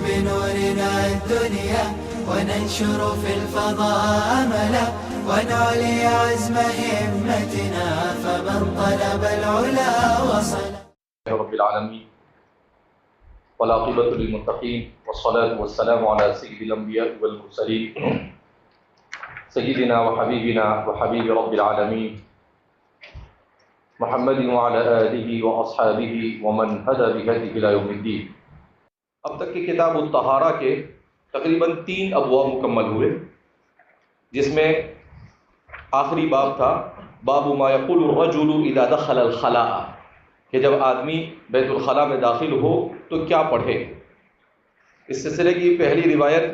بنورنا الدنيا وننشر في الفضاء أملا ونعلي عزم همتنا فمن طلب العلا وصل. رب العالمين والعاقبة للمتقين والصلاة والسلام على سيد الأنبياء والمرسلين سيدنا وحبيبنا وحبيب رب العالمين محمد وعلى آلہ وأصحابہ ومن هدى بهدیہ إلى يوم الدین. اب تک کی کتاب الطہارہ کے تقریباً 3 ابواب مکمل ہوئے، جس میں آخری باب تھا باب ما یقول الرجل اذا دخل الخلاء، کہ جب آدمی بیت الخلاء میں داخل ہو تو کیا پڑھے. اس سلسلے کی پہلی روایت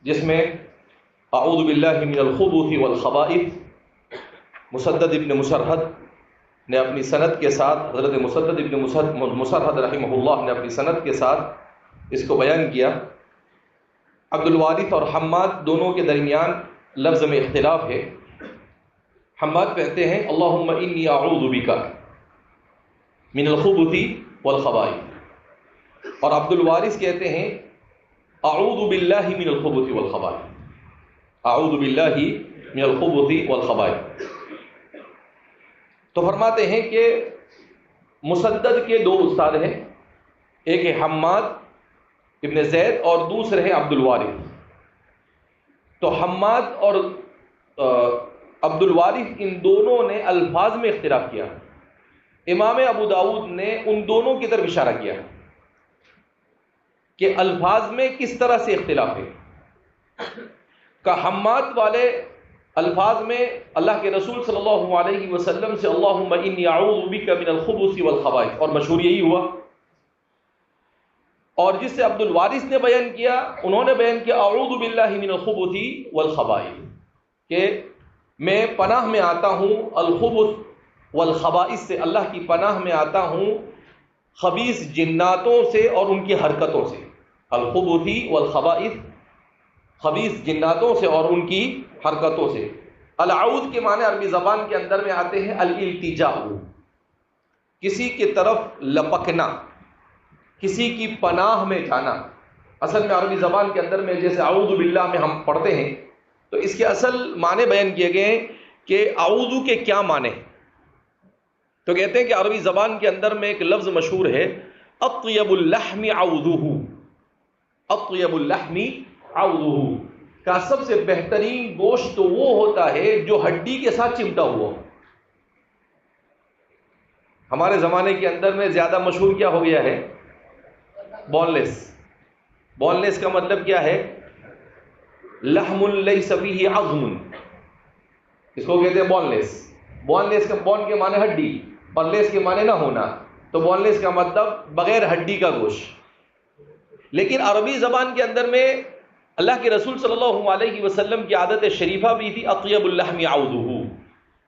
جس میں اعوذ باللہ من الخبث والخبائث مسدد ابن مسرحد نے اپنی سند کے ساتھ، حضرت مسدد ابن مسرحد رحمہ اللہ نے اپنی سند کے ساتھ اس کو بیان کیا. عبد الوارث اور حماد دونوں کے درمیان لفظ میں اختلاف ہے. حماد کہتے ہیں اللہم انی اعوذ بک من الخبث والخبائث، اور عبد الوارث کہتے ہیں اعوذ باللہ من الخبث والخبائث، اعوذ باللہ من الخبث والخبائث. تو فرماتے ہیں کہ مسدد کے 2 استاد ہیں، ایک ہے حماد ابن زید اور دوسرے ہیں عبد الوارث. تو حماد اور عبد الوارث ان دونوں نے الفاظ میں اختلاف کیا. امام ابو داؤد نے ان دونوں کی طرف اشارہ کیا کہ الفاظ میں کس طرح سے اختلاف ہے. کہ حماد والے الفاظ میں اللہ کے رسول صلی اللہ علیہ وسلم سے اللہم انی اعوذ بک من الخبث والخبائث، اور مشہور یہی ہوا. اور جس سے عبد الوارث نے بیان کیا، انہوں نے بیان کیا اعوذ باللہ من الخبث والخبائث، کہ میں پناہ میں آتا ہوں الخبث والخبائث سے، اللہ کی پناہ میں آتا ہوں خبیث جناتوں سے اور ان کی حرکتوں سے. الخبث والخبائث، خبیث جناتوں سے اور ان کی حرکتوں سے. العود کے معنی عربی زبان کے اندر میں آتے ہیں الالتجاء، کسی کی طرف لپکنا، کسی کی پناہ میں جانا. اصل میں عربی زبان کے اندر میں جیسے اعوذ باللہ میں ہم پڑھتے ہیں تو اس کے اصل معنی بیان کیے گئے ہیں کہ اعوذ کے کیا معنی ہیں. تو کہتے ہیں کہ عربی زبان کے اندر میں ایک لفظ مشہور ہے اطیب اللحم عوذہ، اطیب اللحم عوذہ، کا سب سے بہترین گوشت تو وہ ہوتا ہے جو ہڈی کے ساتھ چمٹا ہوا ہو. ہمارے زمانے کے اندر میں زیادہ مشہور کیا ہو گیا ہے؟ بون لیس. بون لیس کا مطلب کیا ہے؟ لحم لیس فیہ عظم، اس کو کہتے ہیں بون لیس. بون لیس کا بون کے معنی ہڈی اور لیس کے معنی نہ ہونا، تو بون لیس کا مطلب بغیر ہڈی کا گوشت. لیکن عربی زبان کے اندر میں اللہ کے رسول صلی اللہ علیہ وسلم کی عادت شریفہ بھی تھی اطیب اللحم عوذہ،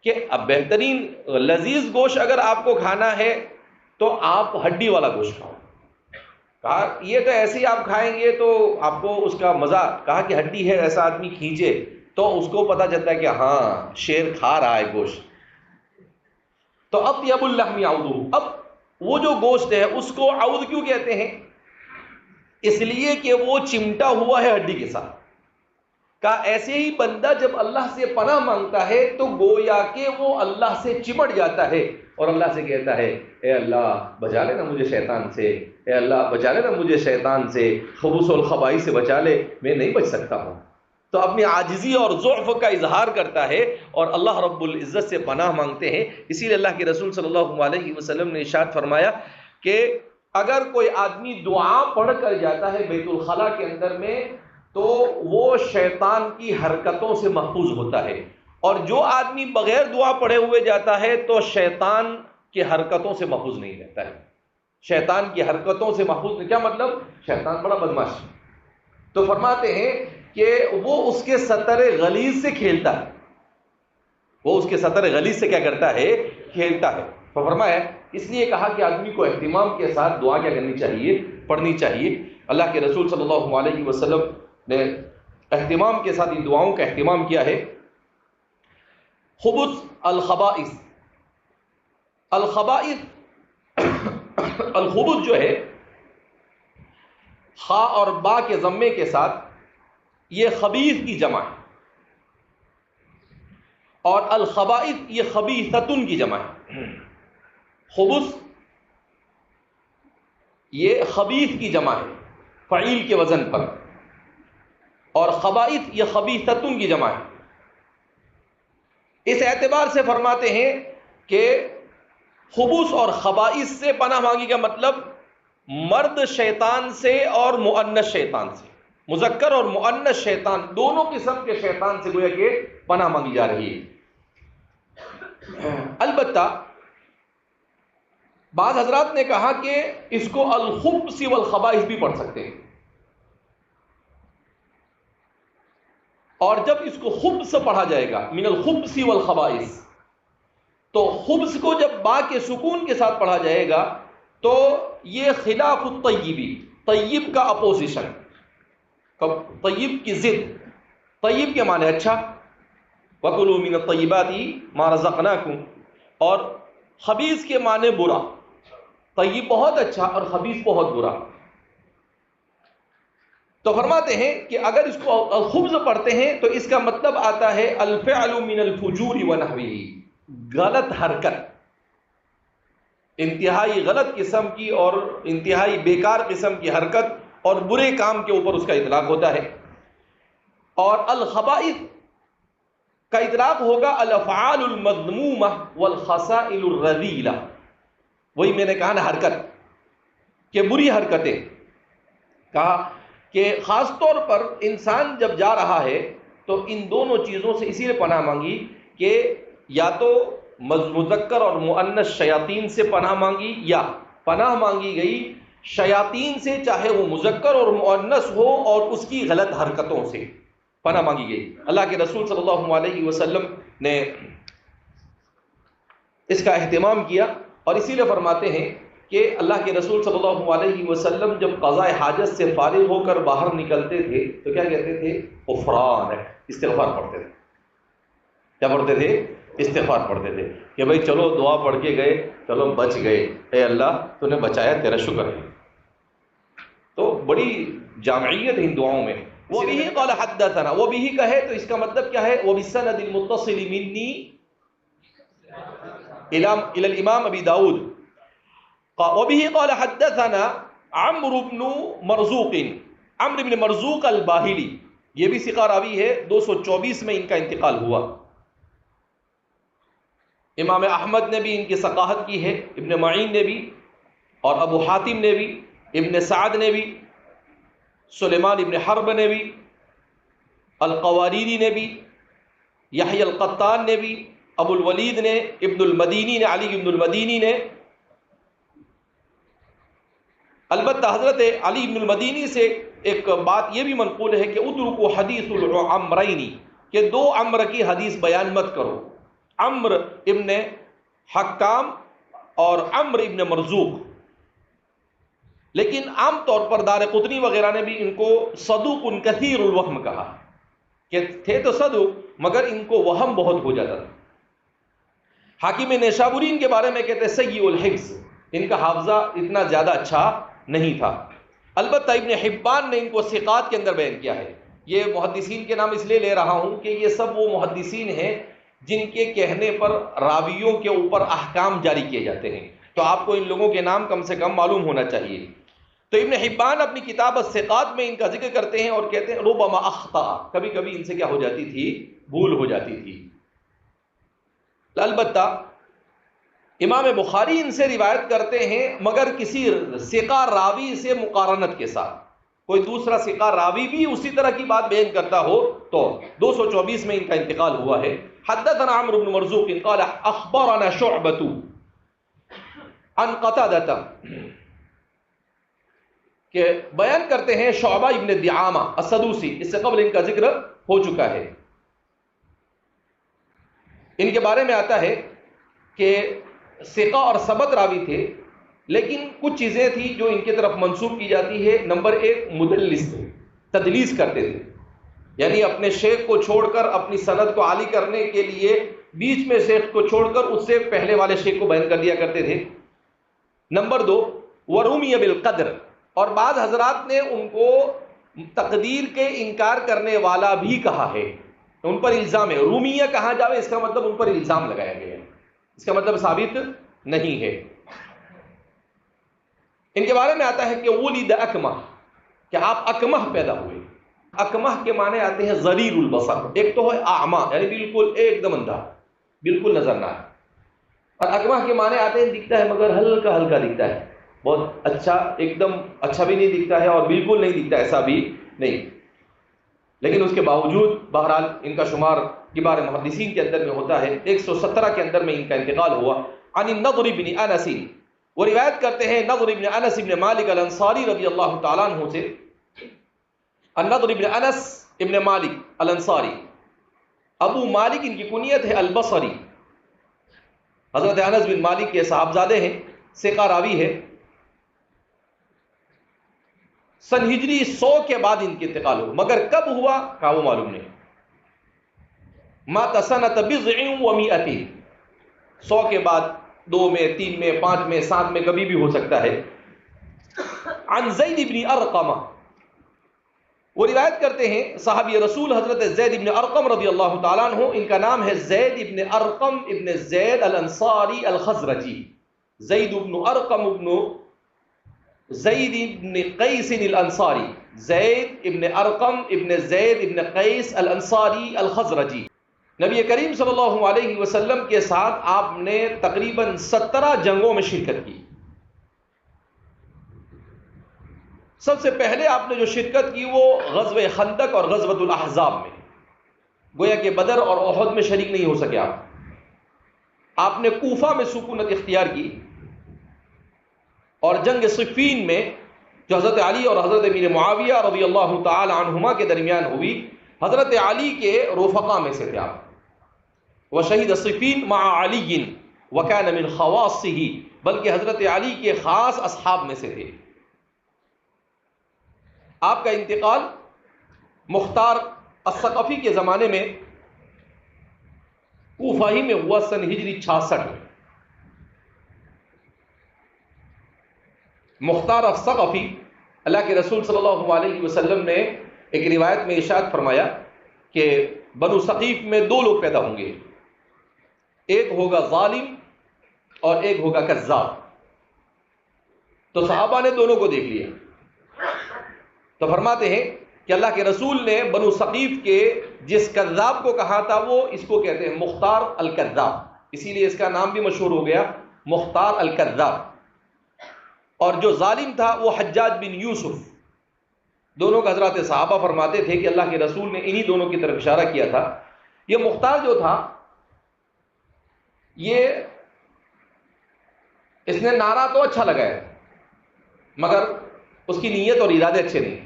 کہ اب بہترین لذیذ گوشت اگر آپ کو کھانا ہے تو آپ ہڈی والا گوشت کھاؤ. کہا یہ تو ایسے ہی آپ کھائیں گے تو آپ کو اس کا مزہ، کہا کہ ہڈی ہے ایسا آدمی کھینچے تو اس کو پتہ چلتا ہے کہ ہاں شیر کھا رہا ہے گوشت. تو اطیب اللحم عوذہ، اب وہ جو گوشت ہے اس کو عوذ کیوں کہتے ہیں؟ اس لیے کہ وہ چمٹا ہوا ہے ہڈی کے ساتھ. کہ ایسے ہی بندہ جب اللہ سے پناہ مانگتا ہے تو گویا کہ وہ اللہ سے چمٹ جاتا ہے اور اللہ سے کہتا ہے اے اللہ بچا لینا مجھے شیطان سے، اے اللہ بچا لینا مجھے شیطان سے، خبث والخبائث سے بچا لے، میں نہیں بچ سکتا ہوں. تو اپنی عاجزی اور ضعف کا اظہار کرتا ہے اور اللہ رب العزت سے پناہ مانگتے ہیں. اسی لیے اللہ کے رسول صلی اللہ علیہ وسلم نے ارشاد فرمایا کہ اگر کوئی آدمی دعا پڑھ کر جاتا ہے بیت الخلاء کے اندر میں تو وہ شیطان کی حرکتوں سے محفوظ ہوتا ہے، اور جو آدمی بغیر دعا پڑھے ہوئے جاتا ہے تو شیطان کی حرکتوں سے محفوظ نہیں رہتا ہے. شیطان کی حرکتوں سے محفوظ نہیں، کیا مطلب؟ شیطان بڑا بدماش ہے. تو فرماتے ہیں کہ وہ اس کے سطر غلیظ سے کھیلتا ہے، وہ اس کے سطر غلیظ سے کیا کرتا ہے؟ کھیلتا ہے. فرمایا اس لیے کہا کہ آدمی کو اہتمام کے ساتھ دعا کیا کرنی چاہیے؟ پڑھنی چاہیے. اللہ کے رسول صلی اللہ علیہ وسلم نے اہتمام کے ساتھ ان دعاؤں کا اہتمام کیا ہے. خبث الخبائث، الخبائث الخبث جو ہے خا اور با کے ضمے کے ساتھ، یہ خبیث کی جمع ہے، اور الخبائث یہ خبیثتن کی جمع ہے۔ خبث یہ خبیث کی جمع ہے فعیل کے وزن پر، اور خبائث یہ خبیثتن کی جمع ہے۔ اس اعتبار سے فرماتے ہیں کہ خبث اور خبائث سے پناہ مانگی کا مطلب مرد شیطان سے اور مؤنث شیطان سے، مذکر اور مؤنث شیطان دونوں قسم کے شیطان سے گویا کہ پناہ مانگی جا رہی ہے۔ البتہ بعض حضرات نے کہا کہ اس کو الخبث والخبائث بھی پڑھ سکتے ہیں، اور جب اس کو خبث پڑھا جائے گا من الخبث والخبائث، تو خبث کو جب با کے سکون کے ساتھ پڑھا جائے گا تو یہ خلاف الطیبی، طیب کا اپوزیشن، طیب کی ضد۔ طیب کے معنی اچھا، وَكُلُوا مِنَ الطَّيِّبَاتِ مَا رَزَقْنَاكُمْ، اور خبیث کے معنی برا۔ طیب بہت اچھا اور خبیث بہت برا۔ تو فرماتے ہیں کہ اگر اس کو خبث پڑھتے ہیں تو اس کا مطلب آتا ہے الفعل من الفجور ونحوه، غلط حرکت، انتہائی غلط قسم کی اور انتہائی بیکار قسم کی حرکت اور برے کام کے اوپر اس کا اطلاق ہوتا ہے۔ اور الخبائث کا اطلاق ہوگا الافعال المذمومہ والخصائل الرذیلہ، وہی میں نے کہا نا حرکت کہ بری حرکتیں، کہا کہ خاص طور پر انسان جب جا رہا ہے تو ان دونوں چیزوں سے اسی لیے پناہ مانگی کہ یا تو مذکر اور مؤنث شیاطین سے پناہ مانگی، یا پناہ مانگی گئی شیاطین سے، چاہے وہ مذکر اور مؤنث ہو، اور اس کی غلط حرکتوں سے پناہ مانگی گئی۔ اللہ کے رسول صلی اللہ علیہ وسلم نے اس کا اہتمام کیا، اور اسی لیے فرماتے ہیں کہ اللہ کے رسول صلی اللہ علیہ وسلم جب قضاء حاجت سے فارغ ہو کر باہر نکلتے تھے تو کیا کہتے تھے؟ غفران، استغفار پڑھتے تھے۔ کیا پڑھتے تھے؟ استغفار پڑھتے تھے کہ بھائی چلو دعا پڑھ کے گئے، چلو بچ گئے، اے اللہ تو نے بچایا، تیرا شکر ہے۔ تو بڑی جامعیت ان دعاؤں میں۔ وہ بھی قال حدثنا، وہ بھی کہے تو اس کا مطلب کیا ہے؟ وہ بالسند المتصل منی الى الامام ابی داؤد، وبه قال حدثنا عمرو بن مرزوق، عمرو بن مرزوق الباہلی، یہ بھی ثقہ راوی ہے، 224 میں ان کا انتقال ہوا۔ امام احمد نے بھی ان کی ثقاہت کی ہے، ابن معین نے بھی، اور ابو حاتم نے بھی، ابن سعد نے بھی، سلیمان ابن حرب نے بھی، القواریری نے بھی، یحیی القطان نے بھی، ابو الولید نے، ابن المدینی نے، علی ابن المدینی نے۔ البتہ حضرت علی ابن المدینی سے ایک بات یہ بھی منقول ہے کہ ادرکوا حدیث العمرین، کہ دو عمر کی حدیث بیان مت کرو، عمر ابن حکام اور عمر ابن مرزوق۔ لیکن عام طور پر دار قطنی وغیرہ نے بھی ان کو صدوق کثیر الوہم کہا، کہ تھے تو صدوق مگر ان کو وہم بہت ہو جاتا تھا۔ حاکم نیشابوری ان کے بارے میں کہتے سیء الحفظ، ان کا حافظہ اتنا زیادہ اچھا نہیں تھا۔ البتہ ابن حبان نے ان کو ثقات کے اندر بیان کیا ہے۔ یہ محدثین کے نام اس لیے لے رہا ہوں کہ یہ سب وہ محدثین ہیں جن کے کہنے پر راویوں کے اوپر احکام جاری کیے جاتے ہیں، تو آپ کو ان لوگوں کے نام کم سے کم معلوم ہونا چاہیے۔ تو ابن حبان اپنی کتاب الثقات میں ان کا ذکر کرتے ہیں اور کہتے ہیں ربما اخطا، کبھی کبھی ان سے کیا ہو جاتی تھی؟ بھول ہو جاتی تھی۔ البتہ امام بخاری ان سے روایت کرتے ہیں مگر کسی ثقہ راوی سے مقارنت کے ساتھ، کوئی دوسرا ثقہ راوی بھی اسی طرح کی بات بیان کرتا ہو تو 224 میں ان کا انتقال ہوا ہے۔ حدثنا عمرو بن مرزوق قال اخبرنا شعبۃ عن قتادہ، کہ بیان کرتے ہیں شعبہ ابن دعامہ السدوسی، اس سے قبل ان کا ذکر ہو چکا ہے۔ ان کے بارے میں آتا ہے کہ ثقہ اور ثبت راوی تھے، لیکن کچھ چیزیں تھیں جو ان کی طرف منسوب کی جاتی ہے۔ نمبر ایک، مدلس تھے، تدلیس کرتے تھے، یعنی اپنے شیخ کو چھوڑ کر اپنی سند کو عالی کرنے کے لیے بیچ میں شیخ کو چھوڑ کر اس سے پہلے والے شیخ کو بیان کر دیا کرتے تھے۔ نمبر دو، ورمی بالقدر، اور بعض حضرات نے ان کو تقدیر کے انکار کرنے والا بھی کہا ہے، ان پر الزام ہے۔ رومیہ کہا جاوے اس کا مطلب ان پر الزام لگایا گیا ہے، اس کا مطلب ثابت نہیں ہے۔ ان کے بارے میں آتا ہے کہ ولد اکمہ، کہ آپ اکمہ پیدا ہوئے۔ اکمہ کے معنی آتے ہیں ضریر البصر، ایک تو ہے اعمى یعنی بالکل ایک دم اندھا، بالکل نظر نہ آئے، اور اکمہ کے معنی آتے ہیں دکھتا ہے مگر ہلکا ہلکا دکھتا ہے، بہت اچھا، ایک دم اچھا بھی نہیں دکھتا ہے اور بالکل نہیں دکھتا، ایسا بھی نہیں، لیکن اس کے باوجود بہرحال ان کا شمار کبار محدثین کے اندر میں ہوتا ہے۔ 117 کے اندر میں ان کا انتقال ہوا۔ عن النضر بن انس، وہ روایت کرتے ہیں نضر بن انس بن مالک الانصاری رضی اللہ تعالیٰ عنہ سے۔ النضر بن انس ابن مالک الانصاری، ابو مالک ان کی کنیت ہے البصری، حضرت انس بن مالک کے صاحبزادے ہیں، ثقہ راوی ہے۔ سن ہجری 100 کے بعد ان کے انتقال ہوا، مگر کب ہوا کہا وہ معلوم نہیں۔ مات سنۃ بضع ومئۃ، 100 کے بعد 2 میں 3 میں 5 میں 7 میں کبھی بھی ہو سکتا ہے۔ عن زید بن ارقم، وہ روایت کرتے ہیں صحابی رسول حضرت زید بن ارقم رضی اللہ تعالیٰ عنہ، ان کا نام ہے زید ابن ارقم ابن زید الانصاری الخزرجی، زید ابن ارقم ابن زید ابن قیس الانصاری، زید ابن ارقم ابن زید ابن قیس الانصاری الخزرجی۔ نبی کریم صلی اللہ علیہ وسلم کے ساتھ آپ نے تقریباً 17 جنگوں میں شرکت کی۔ سب سے پہلے آپ نے جو شرکت کی وہ غزوہ خندق اور غزوۃ الاحزاب میں، گویا کہ بدر اور احد میں شریک نہیں ہو سکے آپ نے کوفہ میں سکونت اختیار کی، اور جنگ صفین میں جو حضرت علی اور حضرت امیر معاویہ رضی اللہ تعالی عنہما کے درمیان ہوئی، حضرت علی کے رفقا میں سے تھے آپ، وشہید صفین مع علی وکان من خواصہ، بلکہ حضرت علی کے خاص اصحاب میں سے تھے۔ آپ کا انتقال مختار الثقفی کے زمانے میں کوفہ ہی میں ہوا، سن ہجری 66 میں۔ مختار الثقفی، اللہ کے رسول صلی اللہ علیہ وسلم نے ایک روایت میں ارشاد فرمایا کہ بنو ثقیف میں 2 لوگ پیدا ہوں گے، ایک ہوگا ظالم اور ایک ہوگا کذاب۔ تو صحابہ نے دونوں کو دیکھ لیا، تو فرماتے ہیں کہ اللہ کے رسول نے بنو ثقیف کے جس کذاب کو کہا تھا وہ اس کو کہتے ہیں مختار الکذاب، اسی لیے اس کا نام بھی مشہور ہو گیا مختار الکذاب۔ اور جو ظالم تھا وہ حجاج بن یوسف۔ دونوں کا حضرات صحابہ فرماتے تھے کہ اللہ کے رسول نے انہی دونوں کی طرف اشارہ کیا تھا۔ یہ مختار جو تھا، یہ اس نے نعرہ تو اچھا لگایا مگر اس کی نیت اور ارادے اچھے نہیں۔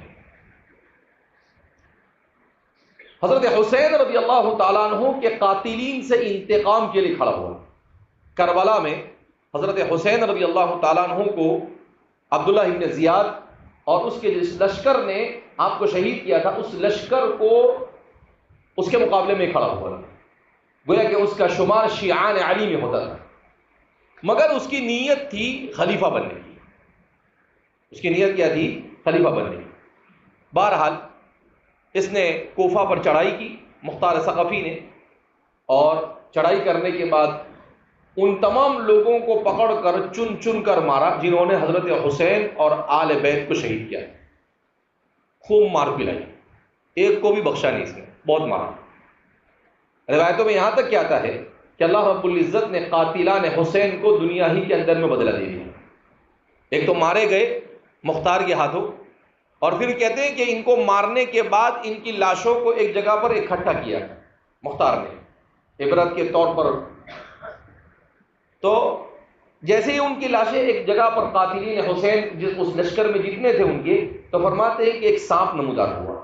حضرت حسین رضی اللہ تعالیٰ عنہ کے قاتلین سے انتقام کے لیے کھڑا ہوا۔ کربلا میں حضرت حسین رضی اللہ تعالیٰ عنہ کو عبداللہ ابن زیاد اور اس کے جس لشکر نے آپ کو شہید کیا تھا، اس لشکر کو اس کے مقابلے میں کھڑا ہوا، گویا کہ اس کا شمار شیعان علی میں ہوتا تھا، مگر اس کی نیت تھی خلیفہ بننے کی۔ اس کی نیت کیا تھی؟ خلیفہ بننے کی۔ بہرحال اس نے کوفہ پر چڑھائی کی، مختار ثقفی نے، اور چڑھائی کرنے کے بعد ان تمام لوگوں کو پکڑ کر چن چن کر مارا جنہوں نے حضرت حسین اور آل بیت کو شہید کیا۔ خوب مار پلائی، ایک کو بھی بخشا نہیں اس نے، بہت مارا۔ روایتوں میں یہاں تک کیا آتا ہے کہ اللہ رب العزت نے قاتلان حسین کو دنیا ہی کے اندر میں بدلہ دے دیا۔ ایک تو مارے گئے مختار کے ہاتھوں، اور پھر کہتے ہیں کہ ان کو مارنے کے بعد ان کی لاشوں کو ایک جگہ پر اکٹھا کیا مختار نے عبرت کے طور پر۔ تو جیسے ہی ان کی لاشیں ایک جگہ پر قاتلین حسین اس لشکر میں جتنے تھے ان کے، تو فرماتے ہیں کہ ایک سانپ نمودار ہوا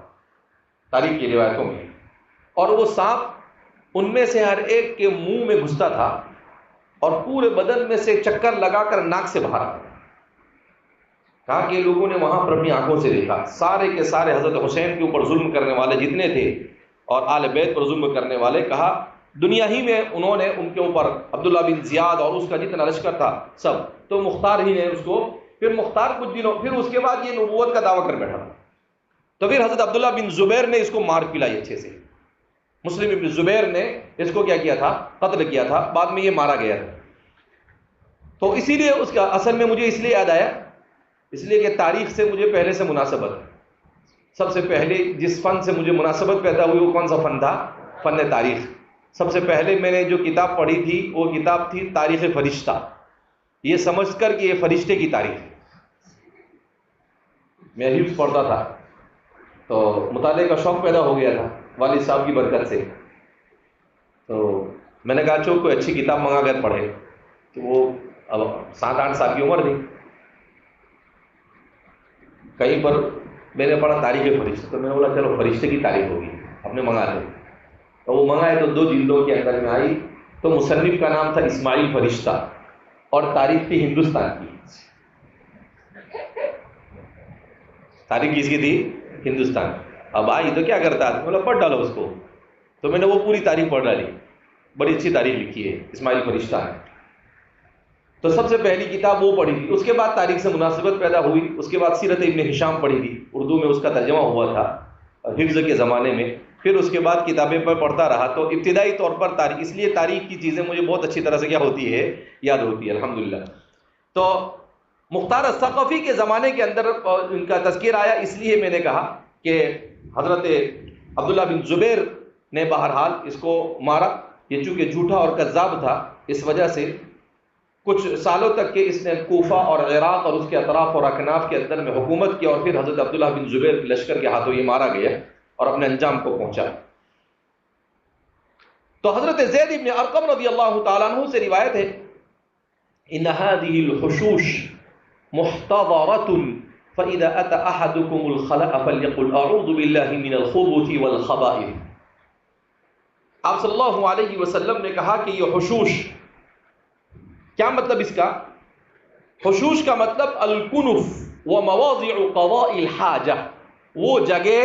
تاریخ کی روایتوں میں، اور وہ سانپ ان میں سے ہر ایک کے منہ میں گھستا تھا اور پورے بدن میں سے چکر لگا کر ناک سے باہر آتا۔ کہا کہ لوگوں نے وہاں پر اپنی آنکھوں سے دیکھا، سارے کے سارے حضرت حسین کے اوپر ظلم کرنے والے جتنے تھے اور آل بیت پر ظلم کرنے والے، کہا دنیا ہی میں انہوں نے ان کے اوپر عبداللہ بن زیاد اور اس کا جتنا لشکر تھا سب، تو مختار ہی نے اس کو پھر مختار کچھ دنوں، پھر اس کے بعد یہ نبوت کا دعویٰ کر بیٹھا تھا. تو پھر حضرت عبداللہ بن زبیر نے اس کو مار پلائی اچھے سے. مسلم بن زبیر نے اس کو کیا کیا تھا؟ قتل کیا تھا. بعد میں یہ مارا گیا تھا. تو اسی لیے اس کا اصل میں مجھے اس لیے یاد آیا، اس لیے کہ تاریخ سے مجھے پہلے سے مناسبت ہے. سب سے پہلے جس فن سے مجھے مناسبت پیدا ہوئی وہ کون سا فن تھا؟ فن تاریخ. سب سے پہلے میں نے جو کتاب پڑھی تھی وہ کتاب تھی تاریخ فرشتہ، یہ سمجھ کر کہ یہ فرشتے کی تاریخ ہے. میں حفظ پڑھتا تھا تو مطالعے کا شوق پیدا ہو گیا تھا والد صاحب کی برکت سے. تو میں نے کہا چلو کوئی اچھی کتاب منگا کر پڑھے. تو وہ اب 7-8 سال کی عمر تھی. کہیں پر میں نے پڑھا تاریخ فرشتہ، تو میں نے بولا چلو فرشتے کی تاریخ ہوگی، ہم نے منگا لی. تو وہ منگائے تو 2 جلدوں کے اندر میں آئی. تو مصنف کا نام تھا اسماعیل فرشتہ اور تاریخ تھی ہندوستان کی. تاریخ کس کی تھی؟ ہندوستان. اب آئی تو کیا کرتا ہے، بولا پڑھ ڈالو اس کو. تو میں نے وہ پوری تاریخ پڑھ ڈالی. بڑی اچھی تاریخ لکھی ہے اسماعیل فرشتہ نے. تو سب سے پہلی کتاب وہ پڑھی تھی. اس کے بعد تاریخ سے مناسبت پیدا ہوئی. اس کے بعد سیرت ابن ہشام پڑھی تھی، اردو میں اس کا ترجمہ ہوا تھا حفظ کے زمانے میں. پھر اس کے بعد کتابیں پر پڑھتا رہا. تو ابتدائی طور پر تاریخ، اس لیے تاریخ کی چیزیں مجھے بہت اچھی طرح سے کیا ہوتی ہے، یاد ہوتی ہے الحمدللہ. تو مختار الثقفی کے زمانے کے اندر ان کا تذکر آیا، اس لیے میں نے کہا کہ حضرت عبداللہ بن زبیر نے بہرحال اس کو مارا. یہ چونکہ جھوٹا اور کذاب تھا، اس وجہ سے کچھ سالوں تک کہ اس نے کوفہ اور عراق اور اس کے اطراف اور اکناف کے اندر میں حکومت کی. اور پھر حضرت عبداللہ بن زبیر کے لشکر کے ہاتھوں یہ مارا گیا اور اپنے انجام کو پہنچا. تو حضرت زید ابن ارقم رضی اللہ تعالیٰ عنہ سے روایت ہے، ان هذه الحشوش محتضرة فإذا أتى أحدكم الخلاء فليقل أعوذ بالله من الخبث والخبائث. آپ صلی اللہ علیہ وسلم نے کہا کہ یہ حشوش، کیا مطلب اس کا؟ حشوش کا مطلب الکنف و مواضع قضاء الحاجہ، وہ جگہ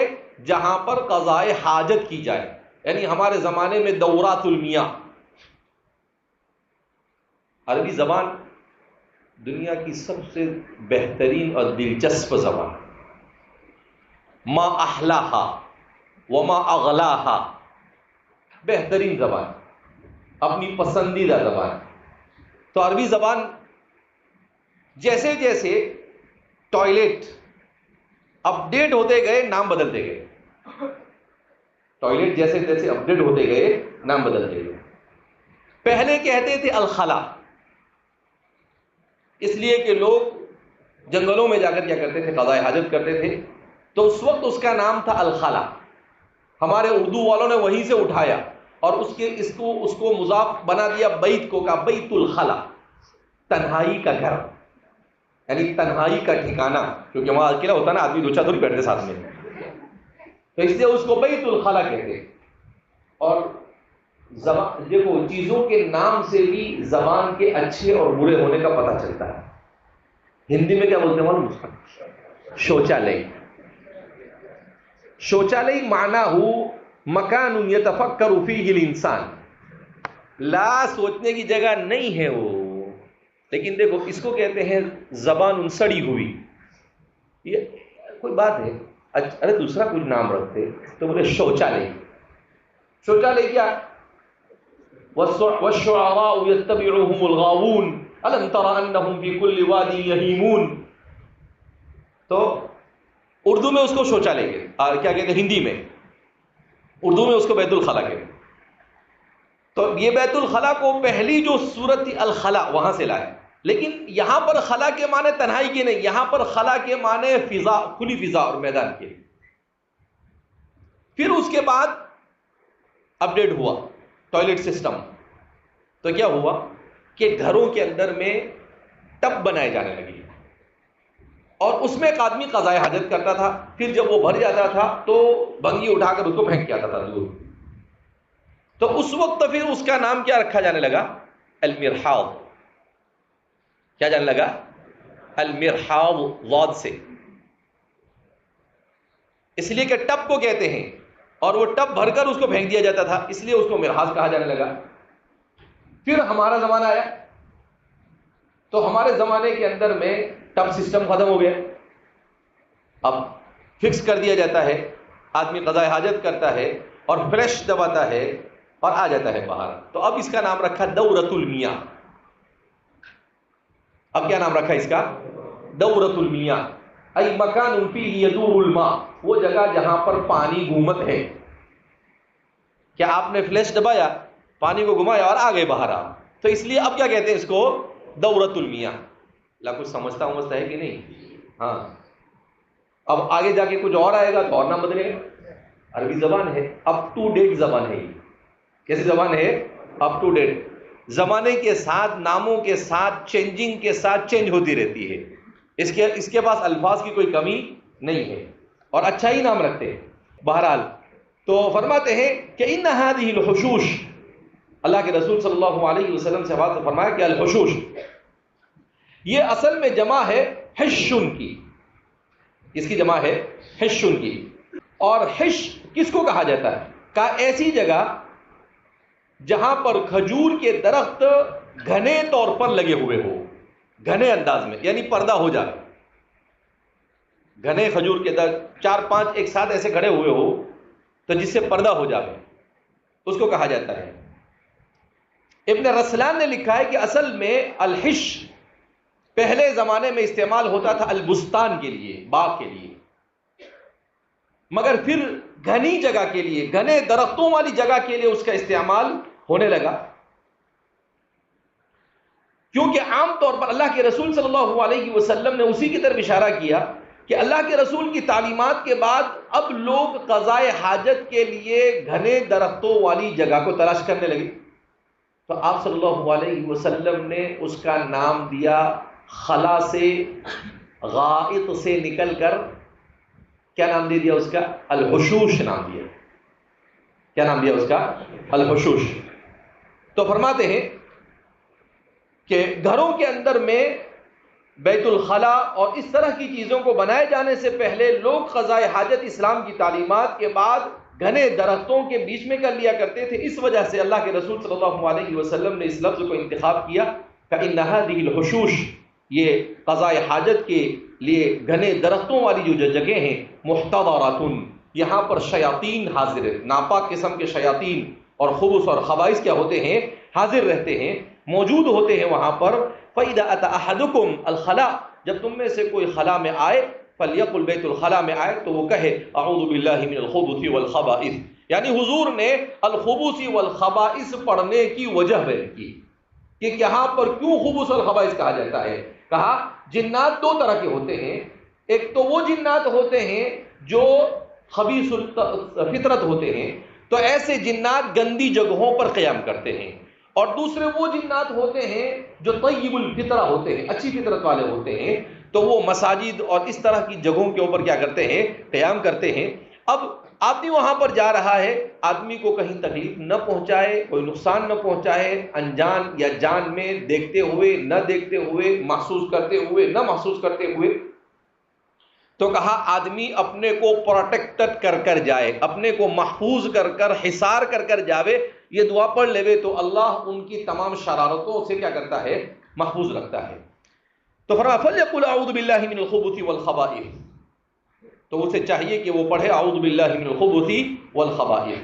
جہاں پر قضاء حاجت کی جائے. یعنی ہمارے زمانے میں دورات المیاں. عربی زبان دنیا کی سب سے بہترین اور دلچسپ زبان، ما احلاہا وما اغلاہا، بہترین زبان، اپنی پسندیدہ زبان. تو عربی زبان جیسے جیسے ٹوائلٹ اپڈیٹ ہوتے گئے نام بدلتے گئے. ٹوائلٹ جیسے جیسے اپڈیٹ ہوتے گئے نام بدلتے گئے. پہلے کہتے تھے الخلا، اس لیے کہ لوگ جنگلوں میں جا کر کیا کرتے تھے، قضاء حاجت کرتے تھے. تو اس وقت اس کا نام تھا الخلا. ہمارے اردو والوں نے وہیں سے اٹھایا اور اس کو مضاف بنا دیا بیت کو، کا بیت الخلا، تنہائی کا گھر، یعنی تنہائی کا ٹھکانہ. کیونکہ وہاں اکیلا ہوتا نا آدمی، دو چار تھوڑی بیٹھتے ساتھ میں، تو اس لیے اس کو بیت الخلا کہتے. اور دیکھو چیزوں کے نام سے بھی زبان کے اچھے اور برے ہونے کا پتہ چلتا ہے. ہندی میں کیا بولتے ہیں معلوم؟ شوچالیہ. شوچالیہ معنی ہو مکان یتفکر فیہ الانسان، لا سوچنے کی جگہ نہیں ہے وہ. لیکن دیکھو اس کو کہتے ہیں زبان سڑی ہوئی. یہ کوئی بات ہے، ارے دوسرا کچھ نام رکھتے تو بولے شوچالیہ. شوچالیہ کیا؟ والشعراء يتبعهم الغاوون ألم تر أنهم في كل واد يهيمون. تو اردو میں اس کو شوچالیہ کہتے، کیا کہتے ہیں ہندی میں، اردو میں اس کو بیت الخلا کہتے. تو یہ بیت الخلا کو پہلی جو صورت تھی الخلا وہاں سے لائے. لیکن یہاں پر خلا کے معنی تنہائی کے نہیں، یہاں پر خلا کے معنی فضا، کھلی فضا اور میدان کے. پھر اس کے بعد اپڈیٹ ہوا ٹوائلٹ سسٹم. تو کیا ہوا کہ گھروں کے اندر میں ٹب بنائے جانے لگے اور اس میں ایک آدمی قضاء حاجت کرتا تھا. پھر جب وہ بھر جاتا تھا تو بھنگی اٹھا کر اس کو پھینک کے آتا تھا دور. تو اس وقت پھر اس کا نام کیا رکھا جانے لگا؟ المرحاض. کیا جانے لگا؟ المرحاض، ضاد سے. اس لیے کہ ٹب کو کہتے ہیں اور وہ ٹب بھر کر اس کو پھینک دیا جاتا تھا، اس لیے اس کو مرحاض کہا جانے لگا. پھر ہمارا زمانہ آیا تو ہمارے زمانے کے اندر میں ٹب سسٹم ختم ہو گیا، اب فکس کر دیا جاتا ہے، آدمی قضاء حاجت کرتا ہے اور فلش دباتا ہے اور آ جاتا ہے باہر. تو اب اس کا نام رکھا دورۃ المیاں. اب کیا نام رکھا اس کا؟ دورۃ المیاں، ای مکان فیہ یدور الماء، وہ جگہ جہاں پر پانی گھومت ہے. کیا آپ نے فلیش دبایا، پانی کو گھمایا اور آگے باہر آ، تو اس لیے اب کیا کہتے ہیں اس کو؟ دورۃ المیاں. اللہ کچھ سمجھتا ہے کہ نہیں؟ ہاں. اب آگے جا کے کچھ اور آئے گا تو اور نام بدلے گا. عربی زبان ہے، اپ ٹو ڈیٹ زبان ہے. یہ کیسی زبان ہے؟ Up to date. زمانے کے ساتھ، ناموں کے ساتھ، چینجنگ کے ساتھ چینج ہوتی رہتی ہے. اس کے پاس الفاظ کی کوئی کمی نہیں ہے اور اچھا ہی نام رکھتے ہیں. بہرحال تو فرماتے ہیں کہ ان هذه الحشوش، اللہ کے رسول صلی اللہ علیہ وسلم سے بات فرمایا کہ الحشوش یہ اصل میں جمع ہے حشن کی. اس کی جمع ہے حشن کی. اور حش کس کو کہا جاتا ہے؟ کہ ایسی جگہ جہاں پر کھجور کے درخت گھنے طور پر لگے ہوئے ہو، گھنے انداز میں، یعنی پردہ ہو جائے. گھنے کھجور کے درخت 4-5 ایک ساتھ ایسے کھڑے ہوئے ہو تو جس سے پردہ ہو جائے، اس کو کہا جاتا ہے. ابن رسلان نے لکھا ہے کہ اصل میں الحش پہلے زمانے میں استعمال ہوتا تھا البستان کے لیے، باغ کے لیے، مگر پھر گھنی جگہ کے لیے، گھنے درختوں والی جگہ کے لیے اس کا استعمال ہونے لگا. کیونکہ عام طور پر اللہ کے رسول صلی اللہ علیہ وسلم نے اسی کی طرف اشارہ کیا کہ اللہ کے رسول کی تعلیمات کے بعد اب لوگ قضاء حاجت کے لیے گھنے درختوں والی جگہ کو تلاش کرنے لگے. تو آپ صلی اللہ علیہ وسلم نے اس کا نام دیا خلا سے، غائط سے نکل کر کیا نام دے دیا اس کا؟ الحشوش نام دیا. کیا نام دیا اس کا؟ الحشوش. تو فرماتے ہیں کہ گھروں کے اندر میں بیت الخلا اور اس طرح کی چیزوں کو بنائے جانے سے پہلے لوگ قضاء حاجت اسلام کی تعلیمات کے بعد گھنے درختوں کے بیچ میں کر لیا کرتے تھے. اس وجہ سے اللہ کے رسول صلی اللہ علیہ وسلم نے اس لفظ کو انتخاب کیا کہ ان هذه الحشوش، یہ قضاء حاجت کے لیے گھنے درختوں والی جو جگہیں ہیں، محتضرات، یہاں پر شیاطین حاضر ہیں، ناپاک قسم کے شیاطین اور خبث اور خبائث کیا ہوتے ہیں؟ حاضر رہتے ہیں، موجود ہوتے ہیں وہاں پر. فَإِذَا أَتَى أَحَدُكُمْ الْخَلَاءَ، جب تم میں سے کوئی خلا میں آئے، فَلْيَقُلْ بیت الخلا میں آئے تو وہ کہے اعوذ باللہ من الخبث والخبائث. یعنی حضور نے الخبث والخبائث پڑھنے کی وجہ بیان کی کہ یہاں پر کیوں خبث والخبائث کہا جاتا ہے. کہا جنات دو طرح کے ہوتے ہیں، ایک تو وہ جنات ہوتے ہیں جو خبیث الفطرت ہوتے ہیں، تو ایسے جنات گندی جگہوں پر قیام کرتے ہیں، اور دوسرے وہ جنات ہوتے ہیں جو طیب الفطرہ ہوتے ہیں، اچھی فطرت والے ہوتے ہیں، تو وہ مساجد اور اس طرح کی جگہوں کے اوپر کیا کرتے ہیں؟ قیام کرتے ہیں. اب آدمی وہاں پر جا رہا ہے، آدمی کو کہیں تکلیف نہ پہنچائے، کوئی نقصان نہ پہنچائے، انجان یا جان میں، دیکھتے ہوئے نہ دیکھتے ہوئے، محسوس کرتے ہوئے نہ محسوس کرتے ہوئے. تو کہا آدمی اپنے کو پروٹیکٹڈ کر جائے، اپنے کو محفوظ کر حصار کر جاوے. یہ دعا پڑھ لے تو اللہ ان کی تمام شرارتوں سے کیا کرتا ہے؟ محفوظ رکھتا ہے. تو فرمایا فَلْيَقُلْ أَعُوذُ بِاللَّهِ مِنَ الْخُبُثِ وَالْخَبَائِثِ، تو اسے چاہیے کہ وہ پڑھے اعوذ باللہ من الخبث والخبائث.